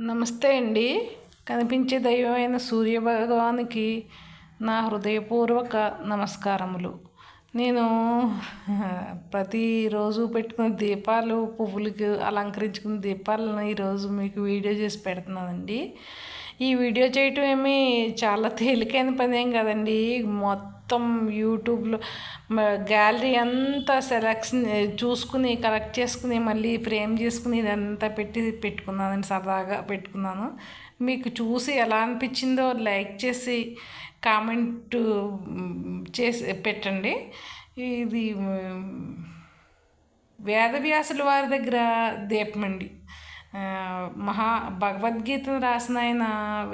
నమస్తే అండి. కనిపించే దైవమైన సూర్యభగవానికి నా హృదయపూర్వక నమస్కారములు. నేను ప్రతిరోజు పెట్టుకునే దీపాలు, పువ్వులకి అలంకరించుకున్న దీపాలను ఈరోజు మీకు వీడియో చేసి పెడుతున్నానండి. ఈ వీడియో చేయటం ఏమీ చాలా తేలికైన పని ఏం కదండి. మొత్తం యూట్యూబ్లో గ్యాలరీ అంతా సెలెక్షన్ చూసుకుని కలెక్ట్ చేసుకుని మళ్ళీ ఫ్రేమ్ చేసుకుని ఇదంతా పెట్టుకున్నానండి. సరదాగా పెట్టుకున్నాను. మీకు చూసి ఎలా అనిపించిందో లైక్ చేసి కామెంట్ చేసి పెట్టండి. ఇది వేదవ్యాసుల వారి దగ్గర దీపం అండి. భగవద్గీతను రాసిన ఆయన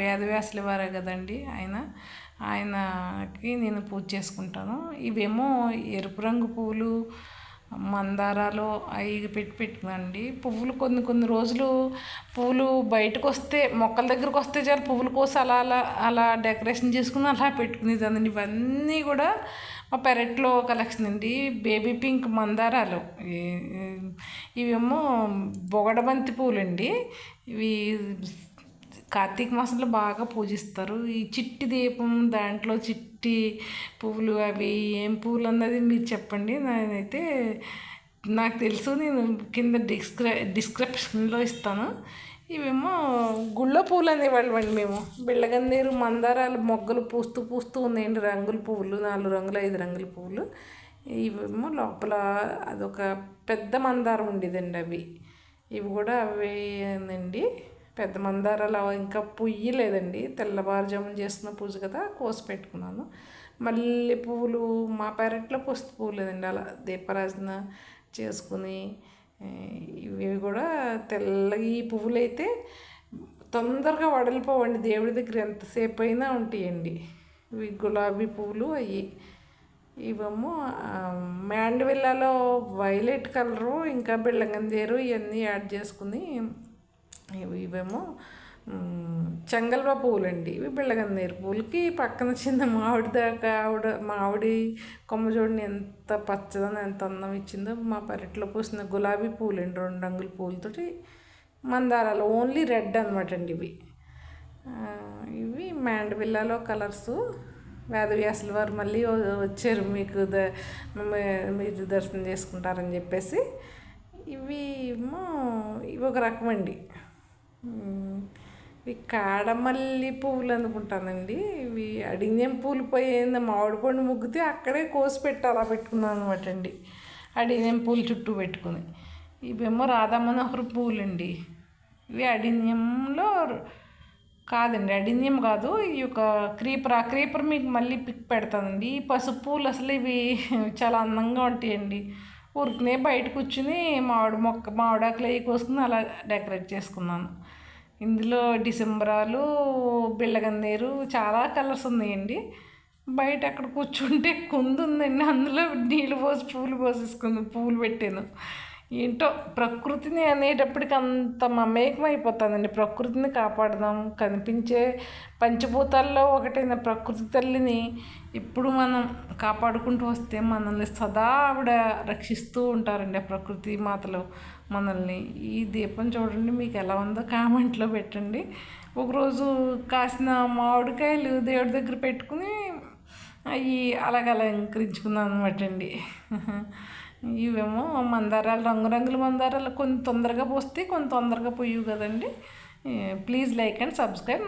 వేదవ్యాసుల వారే కదండి. ఆయనకి నేను పూజ చేసుకుంటాను. ఇవేమో ఎరుపు రంగు పువ్వులు, మందారాలు అవి పెట్టుకున్నానండి. పువ్వులు కొన్ని రోజులు పువ్వులు బయటకు వస్తే మొక్కల దగ్గరకు వస్తే చాలు పువ్వుల కోసం అలా డెకరేషన్ చేసుకుని అలా పెట్టుకునేదానండి. ఇవన్నీ కూడా మా పెరట్లో కలెక్షన్ అండి. బేబీ పింక్ మందారాలు, ఇవేమో బొగడబంతి పూలండి. ఇవి కార్తీక మాసంలో బాగా పూజిస్తారు. ఈ చిట్టి దీపం, దాంట్లో చిట్టి పువ్వులు, అవి ఏం పువ్వులు అన్నది మీరు చెప్పండి. నేనైతే నాకు తెలుసు, నేను కింద డిస్క్రిప్షన్లో ఇస్తాను. ఇవేమో గుళ్ళ పూలు అనేవాళ్ళు అండి. మేము బిళ్ళగన్నేరు మందారాలు మొగ్గలు పూస్తూ ఉన్నాయండి. రంగుల పువ్వులు 4 రంగులు 5 రంగుల పువ్వులు. ఇవేమో లోపల అదొక పెద్ద మందారం ఉండేదండి. ఇవి కూడా అవేనండి. పెద్ద మందారాలు ఇంకా పుయ్యలేదండి. తెల్లవారుజామున చేస్తున్న పూజ కదా, కోసి పెట్టుకున్నాను. మల్లె పువ్వులు మా పెరట్లో పసుపు పువ్వులేదండి. అలా దీపారాధన చేసుకుని ఇవి కూడా తెల్లగా ఈ పువ్వులు అయితే తొందరగా వడలిపోవండి. దేవుడి దగ్గర ఎంతసేపు అయినా ఉంటాయండి. ఇవి గులాబీ పువ్వులు అవి. ఇవేమో మ్యాండవిల్లాలో వైలెట్ కలరు, ఇంకా బెల్లంగందేరు ఇవన్నీ యాడ్ చేసుకుని ఇవేమో చెంగల్వ పువ్వులండి. ఇవి బెల్లగన్నేరు పువ్వులకి పక్కన చిన్న మామిడి కొమ్మ చూడండి ఎంత పచ్చదనం, ఎంత అందం ఇచ్చిందో. మా పెరట్లో పూసిన గులాబీ పువ్వులండి, 2 రంగుల పువ్వులతోటి మందారాలు, ఓన్లీ రెడ్ అనమాట అండి. ఇవి మ్యాండవిల్లాలో కలర్సు. వేదవ్యాసుల వారు మళ్ళీ వచ్చారు, మీరు దర్శనం చేసుకుంటారని చెప్పేసి. ఇవి ఒక రకం అండి. ఇవి కాడమల్లి పువ్వులు అనుకుంటానండి. ఇవి అడిన్యం పూలు పోయింది, మామిడి పండు ముగ్గితే అక్కడే కోసి పెట్టి అలా పెట్టుకున్నాను అనమాట అండి. అడిన్యం పూలు చుట్టూ పెట్టుకుని. ఇవేమో రాధా మనోహర్ పువ్వులండి. ఇవి అడిన్యంలో కాదండి, అడిన్యం కాదు. ఈ యొక్క క్రీపర్ మీకు మళ్ళీ పిక్ పెడతానండి. ఈ పసుపు పూలు అసలు ఇవి చాలా అందంగా ఉంటాయండి. ఊరికనే బయట కూర్చుని మామిడాకులు అవి కోసుకుని అలా డెకరేట్ చేసుకున్నాను. ఇందులో డిసెంబరాలు, బిళ్ళగన్నేరు చాలా కలర్స్ ఉన్నాయండి. బయట అక్కడ కూర్చుంటే కుందు ఉందండి, అందులో నీళ్ళు పోసి పువ్వులు పెట్టాను. ఏంటో ప్రకృతిని అనేటప్పటికి అంత మమేకం అయిపోతుందండి. ప్రకృతిని కాపాడదాం. కనిపించే పంచభూతాల్లో ఒకటైన ప్రకృతి తల్లిని ఇప్పుడు మనం కాపాడుకుంటూ వస్తే మనల్ని సదా ఆవిడ రక్షిస్తూ ఉంటారండి. ఆ ప్రకృతి మాతలు మనల్ని. ఈ దీపం చూడండి, మీకు ఎలా ఉందో కామెంట్లో పెట్టండి. ఒకరోజు కాసిన మామిడికాయలు దేవుడి దగ్గర పెట్టుకుని అవి అలంకరించుకున్నాను అనమాట అండి. ఇవేమో మందారాలు, రంగురంగుల మందారాలు. కొన్ని తొందరగా పోస్తే కొన్ని తొందరగా పోయవు కదండి. Please like and subscribe.